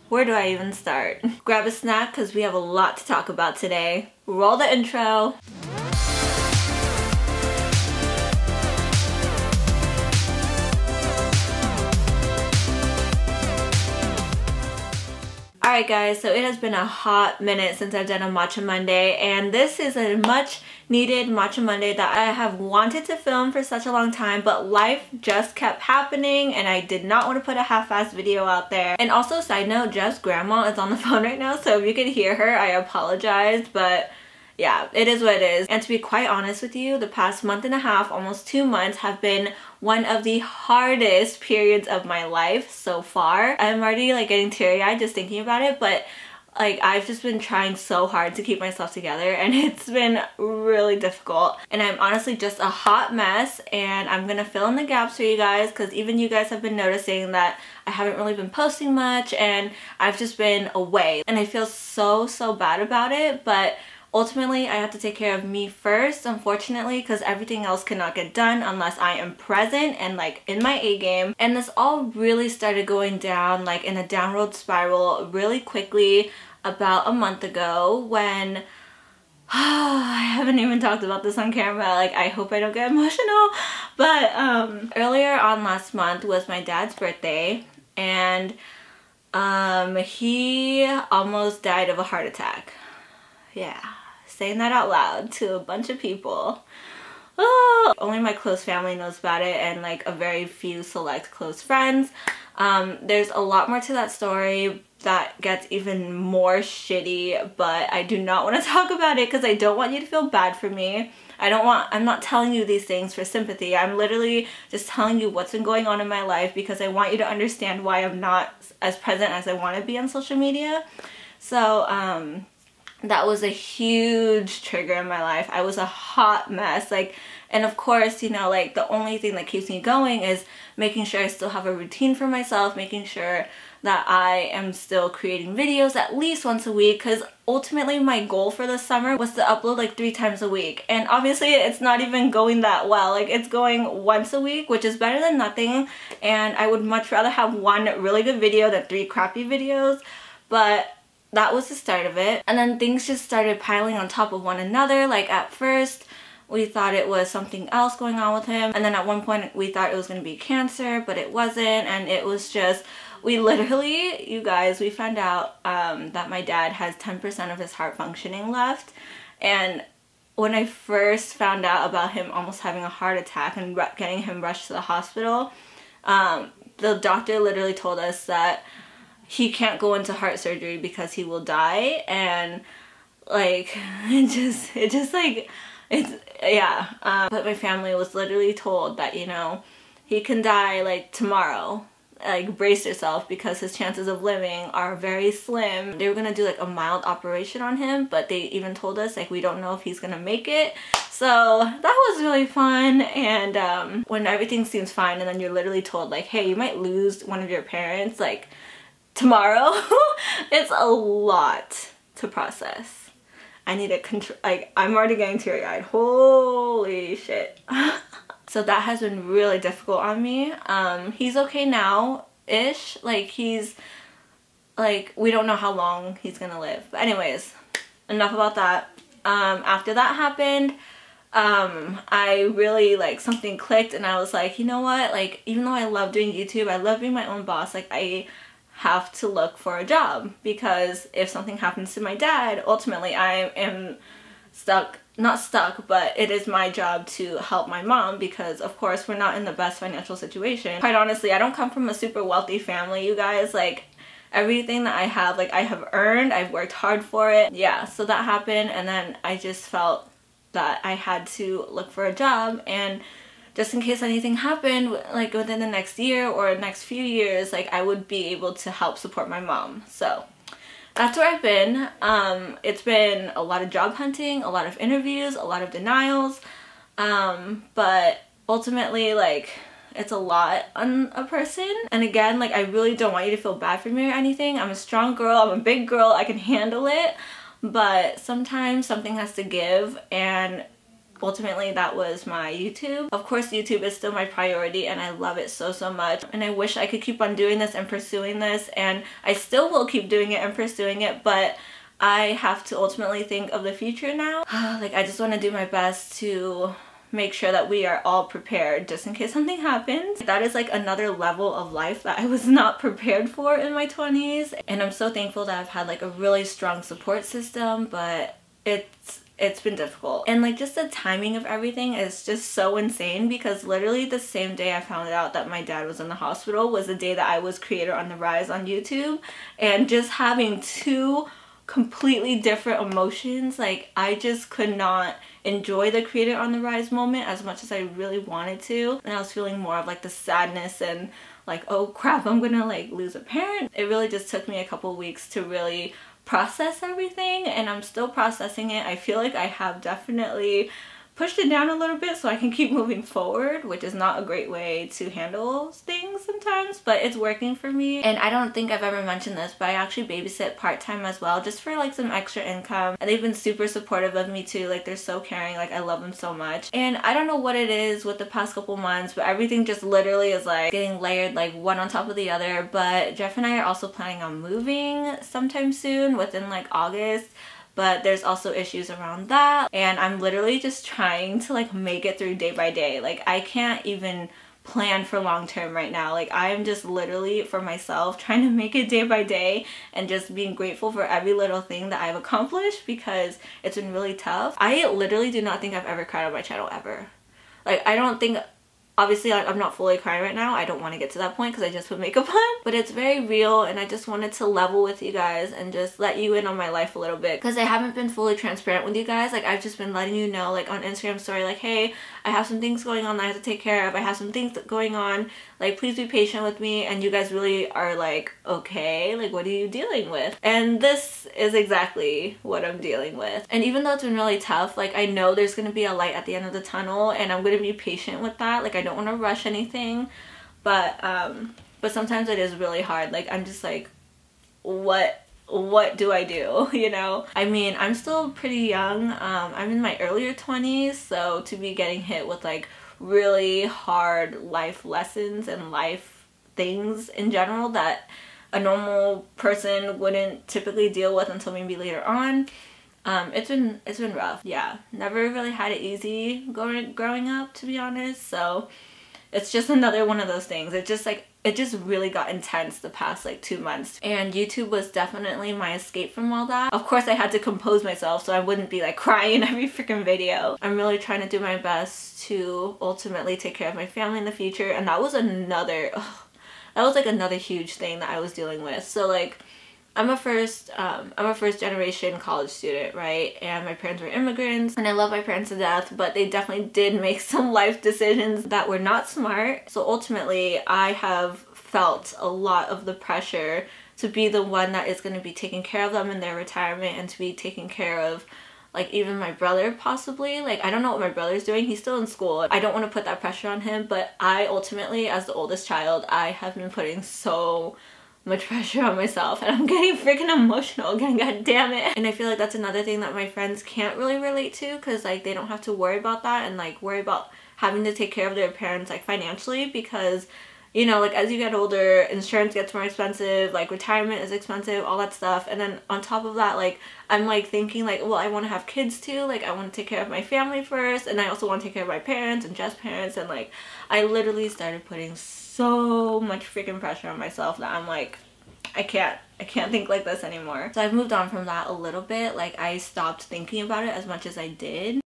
Where do I even start? Grab a snack because we have a lot to talk about today. Roll the intro. Alright guys, so it has been a hot minute since I've done a Matcha Monday, and this is a much needed Matcha Monday that I have wanted to film for such a long time, but life just kept happening and I did not want to put a half-assed video out there. And also, side note, Jeff's grandma is on the phone right now, so if you could hear her, I apologize, but yeah, it is what it is. And to be quite honest with you, the past month and a half, almost 2 months, have been one of the hardest periods of my life so far. I'm already like getting teary-eyed just thinking about it, but like I've just been trying so hard to keep myself together and it's been really difficult. And I'm honestly just a hot mess, and I'm gonna fill in the gaps for you guys because even you guys have been noticing that I haven't really been posting much and I've just been away. And I feel so bad about it, but ultimately, I have to take care of me first, unfortunately, because everything else cannot get done unless I am present and like in my A game. And this all really started going down like in a downward spiral really quickly about a month ago when I haven't even talked about this on camera, like I hope I don't get emotional, but earlier on last month was my dad's birthday, and he almost died of a heart attack. Yeah, saying that out loud to a bunch of people. Oh, only my close family knows about it and like a very few select close friends. There's a lot more to that story that gets even more shitty, but I do not want to talk about it because I don't want you to feel bad for me. I'm not telling you these things for sympathy. I'm literally just telling you what's been going on in my life because I want you to understand why I'm not as present as I want to be on social media. So, that was a huge trigger in my life. I was a hot mess. Like, and of course, you know, like the only thing that keeps me going is making sure I still have a routine for myself, making sure that I am still creating videos at least once a week, because ultimately my goal for the summer was to upload like 3 times a week. And obviously it's not even going that well. Like, it's going once a week, which is better than nothing. And I would much rather have 1 really good video than 3 crappy videos. But that was the start of it. And then things just started piling on top of one another. Like, at first we thought it was something else going on with him, and then at one point we thought it was going to be cancer, but it wasn't. And it was just, we literally, you guys, we found out that my dad has 10% of his heart functioning left. And when I first found out about him almost having a heart attack and getting him rushed to the hospital, the doctor literally told us that he can't go into heart surgery because he will die. And like, but my family was literally told that, you know, he can die like tomorrow. Like, brace yourself because his chances of living are very slim. They were gonna do like a mild operation on him, but they even told us like we don't know if he's gonna make it. So that was really fun. And when everything seems fine and then you're literally told like, hey, you might lose one of your parents like tomorrow, it's a lot to process. I need to control, like, I'm already getting teary-eyed. Holy shit. So that has been really difficult on me. He's okay now-ish. Like, he's, like, we don't know how long he's gonna live. But anyways, enough about that. After that happened, I really, like, something clicked and I was like, you know what? Like, even though I love doing YouTube, I love being my own boss, like, I have to look for a job, because if something happens to my dad, ultimately I am stuck, not stuck, but it is my job to help my mom, because of course we're not in the best financial situation. Quite honestly, I don't come from a super wealthy family, you guys. Like, everything that I have, like, I have earned, I've worked hard for it. Yeah, so that happened, and then I just felt that I had to look for a job, and just in case anything happened, like within the next year or next few years, like, I would be able to help support my mom. So that's where I've been. It's been a lot of job hunting, a lot of interviews, a lot of denials, but ultimately, like, it's a lot on a person. And again, like, I really don't want you to feel bad for me or anything. I'm a strong girl, I'm a big girl, I can handle it, but sometimes something has to give, and ultimately that was my YouTube. Of course, YouTube is still my priority and I love it so much, and I wish I could keep on doing this and pursuing this, and I still will keep doing it and pursuing it, but I have to ultimately think of the future now. Like, I just want to do my best to make sure that we are all prepared just in case something happens. That is like another level of life that I was not prepared for in my 20s, and I'm so thankful that I've had like a really strong support system, but it's been difficult. And like, just the timing of everything is just so insane, because literally the same day I found out that my dad was in the hospital was the day that I was Creator on the Rise on YouTube, and just having two completely different emotions. Like, I just could not enjoy the Creator on the Rise moment as much as I really wanted to, and I was feeling more of like the sadness and like, oh crap, I'm gonna like lose a parent. It really just took me a couple weeks to really process everything, and I'm still processing it. I feel like I have definitely pushed it down a little bit so I can keep moving forward, which is not a great way to handle things sometimes, but it's working for me. And I don't think I've ever mentioned this, but I actually babysit part-time as well, just for like some extra income, and they've been super supportive of me too. Like, they're so caring. Like, I love them so much. And I don't know what it is with the past couple months, but everything just literally is like getting layered, like one on top of the other. But Jeff and I are also planning on moving sometime soon, within like August. But there's also issues around that, and I'm literally just trying to like make it through day by day. Like, I can't even plan for long term right now. Like, I am just literally for myself trying to make it day by day, and just being grateful for every little thing that I've accomplished, because it's been really tough. I literally do not think I've ever cried on my channel ever. Like, I don't think, obviously I'm not fully crying right now. I don't want to get to that point because I just put makeup on, but it's very real, and I just wanted to level with you guys and just let you in on my life a little bit, because I haven't been fully transparent with you guys. Like, I've just been letting you know, like on Instagram story, like, hey, I have some things going on that I have to take care of. I have some things going on, like, please be patient with me. And you guys really are like, okay, like, what are you dealing with? And this is exactly what I'm dealing with. And even though it's been really tough, like, I know there's gonna be a light at the end of the tunnel, and I'm gonna be patient with that. Like, I don't want to rush anything, but sometimes it is really hard. Like, I'm just like, what do I do? You know, I mean, I'm still pretty young. I'm in my earlier 20s, so to be getting hit with like really hard life lessons and life things in general that a normal person wouldn't typically deal with until maybe later on, it's been rough. Yeah, never really had it easy growing up, to be honest. So it's just another one of those things. It just really got intense the past like 2 months, and YouTube was definitely my escape from all that. Of course, I had to compose myself so I wouldn't be like crying every freaking video. I'm really trying to do my best to ultimately take care of my family in the future, and that was another huge thing that I was dealing with. So like, I'm a first generation college student, right? And my parents were immigrants, and I love my parents to death, but they definitely did make some life decisions that were not smart. So ultimately, I have felt a lot of the pressure to be the one that is going to be taking care of them in their retirement, and to be taking care of like even my brother possibly. Like, I don't know what my brother's doing. He's still in school. I don't want to put that pressure on him, but I ultimately, as the oldest child, I have been putting so much pressure on myself, and I'm getting freaking emotional again, god damn it. And I feel like that's another thing that my friends can't really relate to, because like they don't have to worry about that and like worry about having to take care of their parents like financially, because you know, like as you get older, insurance gets more expensive, like retirement is expensive, all that stuff. And then on top of that, like I'm like thinking like, well, I want to have kids too, like I want to take care of my family first, and I also want to take care of my parents and Jeff's parents. And like I literally started putting so much freaking pressure on myself that I'm like, I can't think like this anymore. So I've moved on from that a little bit. Like I stopped thinking about it as much as I did.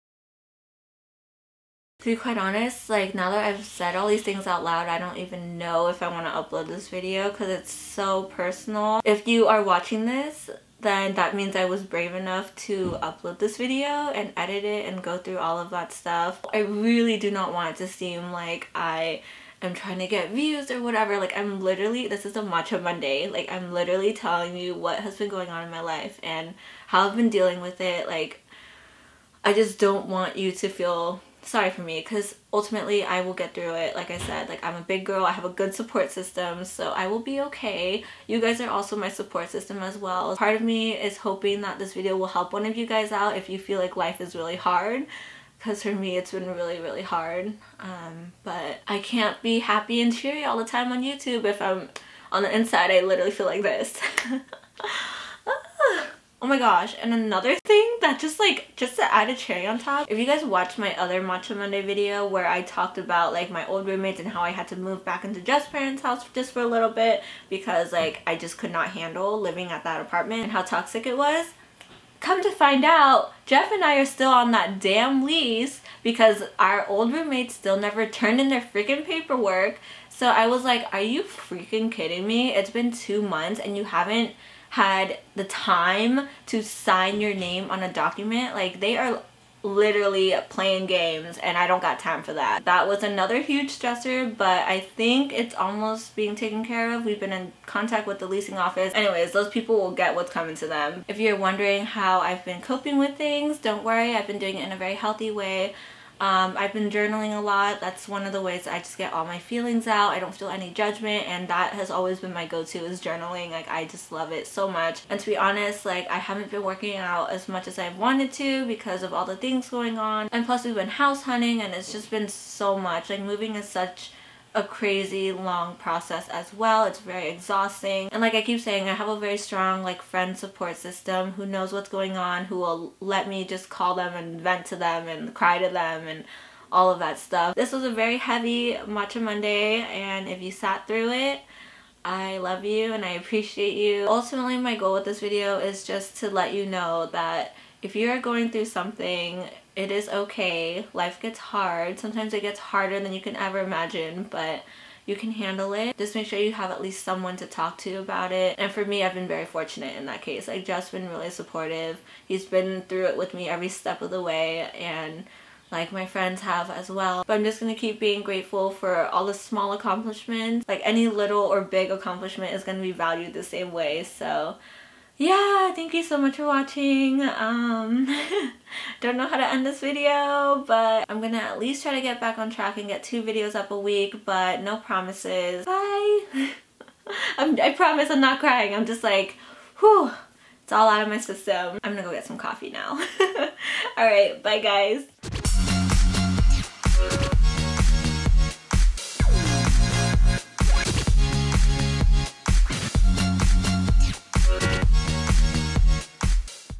To be quite honest, like now that I've said all these things out loud, I don't even know if I want to upload this video because it's so personal. If you are watching this, then that means I was brave enough to upload this video and edit it and go through all of that stuff. I really do not want it to seem like I am trying to get views or whatever. Like I'm literally, this is a Matcha Monday. Like I'm literally telling you what has been going on in my life and how I've been dealing with it. Like I just don't want you to feel sorry for me, because ultimately I will get through it. Like I said, like I'm a big girl, I have a good support system, so I will be okay. You guys are also my support system as well. Part of me is hoping that this video will help one of you guys out if you feel like life is really hard, because for me it's been really hard. But I can't be happy and cheery all the time on YouTube if I'm on the inside. I literally feel like this. Oh my gosh, and another thing that just to add a cherry on top, if you guys watched my other Matcha Monday video where I talked about like my old roommates and how I had to move back into Jeff's parents' house just for a little bit because like I just could not handle living at that apartment and how toxic it was. Come to find out, Jeff and I are still on that damn lease because our old roommates still never turned in their freaking paperwork. So I was like, are you freaking kidding me? It's been 2 months and you haven't had the time to sign your name on a document. Like, they are literally playing games and I don't got time for that. That was another huge stressor, but I think it's almost being taken care of. We've been in contact with the leasing office. Anyways, those people will get what's coming to them. If you're wondering how I've been coping with things, don't worry, I've been doing it in a very healthy way. I've been journaling a lot. That's one of the ways I just get all my feelings out. I don't feel any judgment, and that has always been my go-to is journaling. Like, I just love it so much. And to be honest, like, I haven't been working out as much as I've wanted to because of all the things going on. And plus we've been house hunting and it's just been so much. Like, moving is such a crazy long process as well. It's very exhausting, and like I keep saying, I have a very strong like friend support system who knows what's going on, who will let me just call them and vent to them and cry to them and all of that stuff. This was a very heavy Matcha Monday, and if you sat through it, I love you and I appreciate you. Ultimately, my goal with this video is just to let you know that if you're going through something, it is okay. Life gets hard. Sometimes it gets harder than you can ever imagine, but you can handle it. Just make sure you have at least someone to talk to about it. And for me, I've been very fortunate in that case. Like, Jeff's been really supportive. He's been through it with me every step of the way, and like my friends have as well. But I'm just gonna keep being grateful for all the small accomplishments. Like, any little or big accomplishment is gonna be valued the same way. So yeah, thank you so much for watching. Don't know how to end this video, but I'm gonna at least try to get back on track and get 2 videos up a week, but no promises. Bye. I promise I'm not crying. I'm just like, whew, it's all out of my system. I'm gonna go get some coffee now. Alright, bye guys.